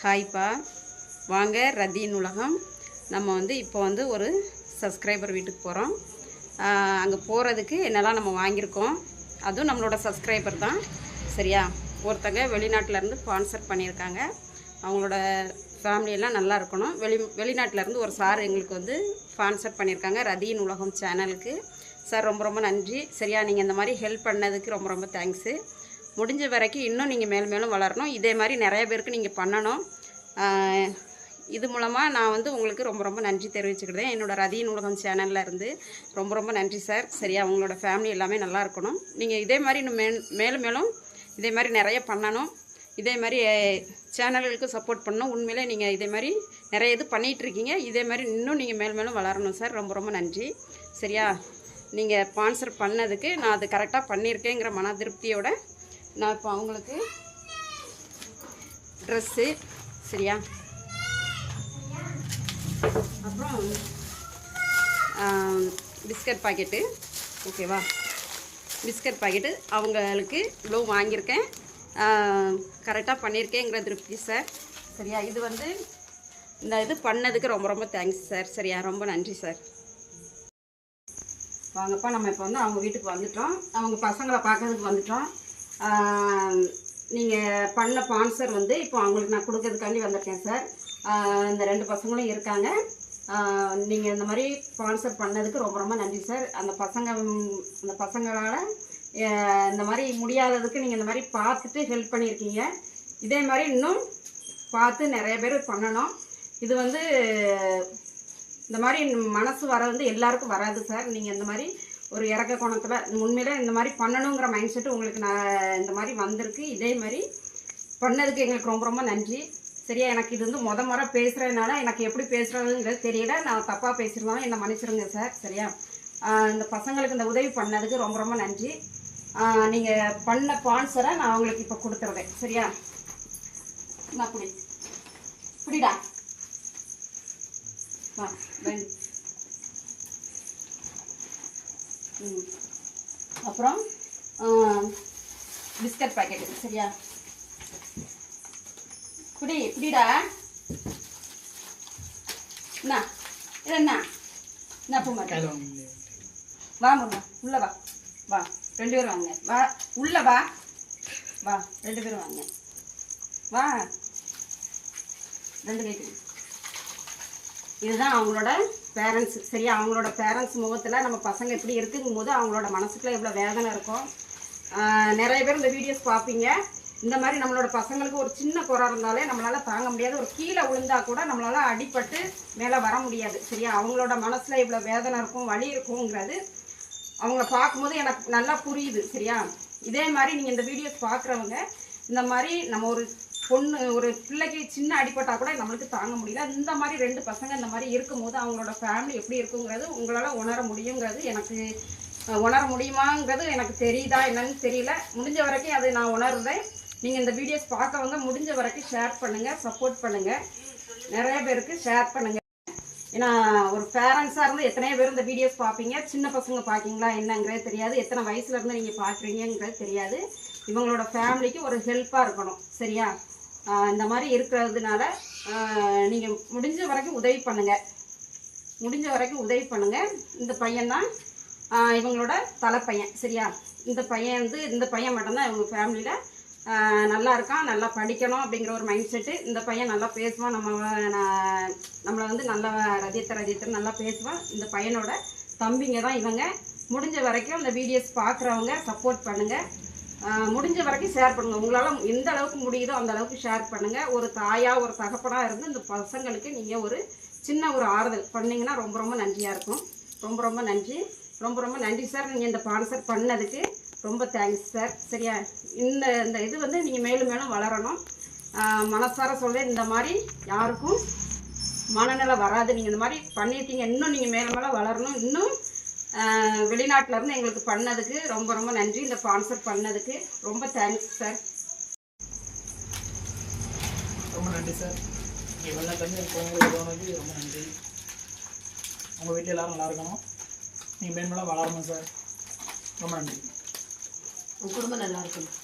ஹாய்ப்பா, வாங்க ரதியின் உலகம். நம்ம வந்து இப்போ வந்து ஒரு சப்ஸ்கிரைபர் வீட்டுக்கு போகிறோம். அங்கே போகிறதுக்கு என்னெல்லாம் நம்ம வாங்கியிருக்கோம், அதுவும் நம்மளோட சப்ஸ்கிரைபர் தான். சரியா? ஒருத்தங்க வெளிநாட்டிலேருந்து ஸ்பான்சர் பண்ணியிருக்காங்க. அவங்களோட ஃபேமிலியெல்லாம் நல்லா இருக்கணும். வெளிநாட்டிலேருந்து ஒரு சார் எங்களுக்கு வந்து ஸ்பான்சர் பண்ணியிருக்காங்க ரதியின் உலகம் சேனலுக்கு. சார் ரொம்ப ரொம்ப நன்றி. சரியா? நீங்கள் இந்த மாதிரி ஹெல்ப் பண்ணதுக்கு ரொம்ப ரொம்ப தேங்க்ஸு. முடிஞ்ச வரைக்கும் இன்னும் நீங்கள் மேலும் வளரணும். இதே மாதிரி நிறைய பேருக்கு நீங்கள் பண்ணணும். இது மூலமாக நான் வந்து உங்களுக்கு ரொம்ப ரொம்ப நன்றி தெரிவிச்சுக்கிட்டேன். என்னோடய ரதியின் உலகம் சேனலில் இருந்து ரொம்ப ரொம்ப நன்றி சார். சரியா? உங்களோட ஃபேமிலி எல்லாமே நல்லா இருக்கணும். நீங்கள் இதே மாதிரி இன்னும் மேலும் இதே மாதிரி நிறைய பண்ணணும். இதே மாதிரி சேனல்களுக்கு சப்போர்ட் பண்ணணும். உண்மையிலே நீங்கள் இதே மாதிரி நிறைய இது பண்ணிகிட்ருக்கீங்க. இதே மாதிரி இன்னும் நீங்கள் மேலும் வளரணும் சார். ரொம்ப ரொம்ப நன்றி. சரியா? நீங்கள் ஸ்பான்சர் பண்ணதுக்கு நான் அது கரெக்டாக பண்ணியிருக்கேங்கிற மன திருப்தியோட நான் இப்போ அவங்களுக்கு ட்ரெஸ்ஸு, சரியா, அப்புறம் பிஸ்கட் பாக்கெட்டு, ஓகேவா, பிஸ்கட் பாக்கெட்டு அவங்களுக்கு இவ்வளோ வாங்கியிருக்கேன். கரெக்டாக பண்ணியிருக்கேங்கிற திருப்தி சார். சரியா? இது வந்து இந்த இது பண்ணதுக்கு ரொம்ப ரொம்ப தேங்க்ஸ் சார். சரியா? ரொம்ப நன்றி சார். வாங்கப்பா, நம்ம இப்போ வந்து அவங்க வீட்டுக்கு வந்துட்டோம். அவங்க பசங்களை பார்க்கறதுக்கு வந்துட்டோம். நீங்கள் பண்ண ஸ்பான்சர் வந்து இப்போ அவங்களுக்கு நான் கொடுக்கறதுக்காண்டி வந்திருக்கேன் சார். இந்த 2 பசங்களும் இருக்காங்க. நீங்கள் இந்த மாதிரி ஸ்பான்சர் பண்ணதுக்கு ரொம்ப ரொம்ப நன்றி சார். அந்த பசங்களால் இந்த மாதிரி முடியாததுக்கு நீங்கள் இந்த மாதிரி பார்த்துட்டு ஹெல்ப் பண்ணியிருக்கீங்க. இதே மாதிரி இன்னும் பார்த்து நிறைய பேர் பண்ணணும். இது வந்து இந்த மாதிரி மனசு வர வந்து எல்லாருக்கும் வராது சார். நீங்கள் இந்த மாதிரி ஒரு இறக்க கோணத்தில் உண்மையிலே இந்த மாதிரி பண்ணணுங்கிற மைண்ட் செட்டு உங்களுக்கு நான் இந்த மாதிரி வந்திருக்கு. இதே மாதிரி பண்ணதுக்கு எங்களுக்கு ரொம்ப ரொம்ப நன்றி. சரியா? எனக்கு இது வந்து முறை பேசுகிறதுனால எனக்கு எப்படி பேசுகிறதுங்கிறது தெரியல. நான் தப்பாக பேசுகிறதாலும் என்னை மன்னிச்சிருங்க சார். சரியா? இந்த பசங்களுக்கு இந்த உதவி பண்ணதுக்கு ரொம்ப ரொம்ப நன்றி. நீங்கள் பண்ண ஸ்பான்சரை நான் அவங்களுக்கு இப்போ கொடுத்துருவேன். சரியா? நான் புரியுதா? வா வேண்டி. அப்புறம் பிஸ்கட் பாக்கெட்டு. சரியா? புடிடா. என்ன என்ன பூ மாட்டேன். வா முருகா, உள்ள வா. வா 2 பேரும் வாங்க. வா உள்ள வா. வா 2 பேரும் வாங்க. வா 2 கைக்கு. இதுதான் அவங்களோட பேரண்ட்ஸு. சரியா? அவங்களோட பேரண்ட்ஸ் முகத்தில் நம்ம பசங்க எப்படி இருக்குங்கும் போது அவங்களோட மனசுக்குள்ள எவ்வளோ வேதனை இருக்கும். நிறைய பேர் இந்த வீடியோஸ் பார்ப்பீங்க. இந்த மாதிரி நம்மளோட பசங்களுக்கு ஒரு சின்ன குறை இருந்தாலே நம்மளால் தாங்க முடியாது. ஒரு கீழே விழுந்தா கூட நம்மளால் அடிபட்டு மேலே வர முடியாது. சரியா? அவங்களோட மனசில் இவ்வளோ வேதனை இருக்கும், வலி இருக்குங்கிறது அவங்கள பார்க்கும்போது எனக்கு நல்லா புரியுது. சரியா? இதே மாதிரி நீங்கள் இந்த வீடியோஸ் பார்க்குறவங்க இந்த மாதிரி நம்ம ஒரு பிள்ளைக்கு சின்ன அடிப்பட்டால் கூட நம்மளுக்கு தாங்க முடியல. இந்த மாதிரி 2 பசங்க இந்த மாதிரி இருக்கும்போது அவங்களோட ஃபேமிலி எப்படி இருக்குங்கிறது உங்களால் உணர முடியுங்கிறது எனக்கு உணர முடியுமாங்கிறது எனக்கு தெரியுதா என்னன்னு தெரியல. முடிஞ்ச வரைக்கும் அதை நான் உணர்றேன். நீங்கள் இந்த வீடியோஸ் பார்க்கவங்க முடிஞ்ச வரைக்கும் ஷேர் பண்ணுங்கள், சப்போர்ட் பண்ணுங்கள், நிறைய பேருக்கு ஷேர் பண்ணுங்கள். ஏன்னா ஒரு பேரண்ட்ஸாக இருந்து எத்தனையோ பேர் இந்த வீடியோஸ் பார்ப்பீங்க. சின்ன பசங்க பார்க்கிங்களா என்னங்கிறது தெரியாது. எத்தனை வயசுலேருந்து நீங்கள் பார்க்குறீங்கிறது தெரியாது. இவங்களோட ஃபேமிலிக்கு ஒரு ஹெல்ப்பாக இருக்கணும். சரியா? இந்த மாதிரி இருக்கிறதுனால நீங்கள் முடிஞ்ச வரைக்கும் உதவி பண்ணுங்கள். இந்த பையன்தான் இவங்களோட தலைப்பையன். சரியா? இந்த பையன் மட்டும்தான் இவங்க ஃபேமிலியில் நல்லா இருக்கான், நல்லா படிக்கணும் அப்படிங்கிற ஒரு மைண்ட் செட்டு. இந்த பையன் நல்லா பேசுவான், நம்மளை வந்து நல்லா ரதியத்தை நல்லா பேசுவான். இந்த பையனோட தம்பிங்க தான் இவங்க. முடிஞ்ச வரைக்கும் இந்த வீடியோஸ் பார்க்குறவங்க சப்போர்ட் பண்ணுங்கள். முடிஞ்ச வரைக்கும் ஷேர் பண்ணுங்கள். உங்களால் எந்த அளவுக்கு முடியுதோ அந்த அளவுக்கு ஷேர் பண்ணுங்கள். ஒரு தாயாக ஒரு தகப்பனாக இருந்து இந்த பசங்களுக்கு நீங்கள் ஒரு சின்ன ஒரு ஆறுதல் பண்ணிங்கன்னா ரொம்ப ரொம்ப நன்றியாக இருக்கும். ரொம்ப ரொம்ப நன்றி சார். நீங்கள் இந்த ஸ்பான்சர் பண்ணதுக்கு ரொம்ப தேங்க்ஸ் சார். சரியா? இந்த இது வந்து நீங்கள் மேலும் வளரணும். மனசார சொல்கிறேன். இந்த மாதிரி யாருக்கும் மனநிலை வராது. நீங்கள் இந்த மாதிரி பண்ணியிருக்கீங்க. இன்னும் நீங்கள் மேலும் வளரணும். இன்னும் வெளிநாட்டிலேருந்து எங்களுக்கு பண்ணதுக்கு ரொம்ப ரொம்ப நன்றி. இந்த ஸ்பான்சர் பண்ணதுக்கு ரொம்ப தேங்க்ஸ் சார். ரொம்ப நன்றி சார். நீங்கள் வெள்ளை தண்ணி உங்களுக்கு ரொம்ப நன்றி. உங்கள் வீட்டில் எல்லோரும் நல்லா இருக்கணும். நீங்கள் மேன்மேலும் வளரணும் சார். ரொம்ப நன்றி. உங்கள் குடும்பம் நல்லா இருக்கணும்.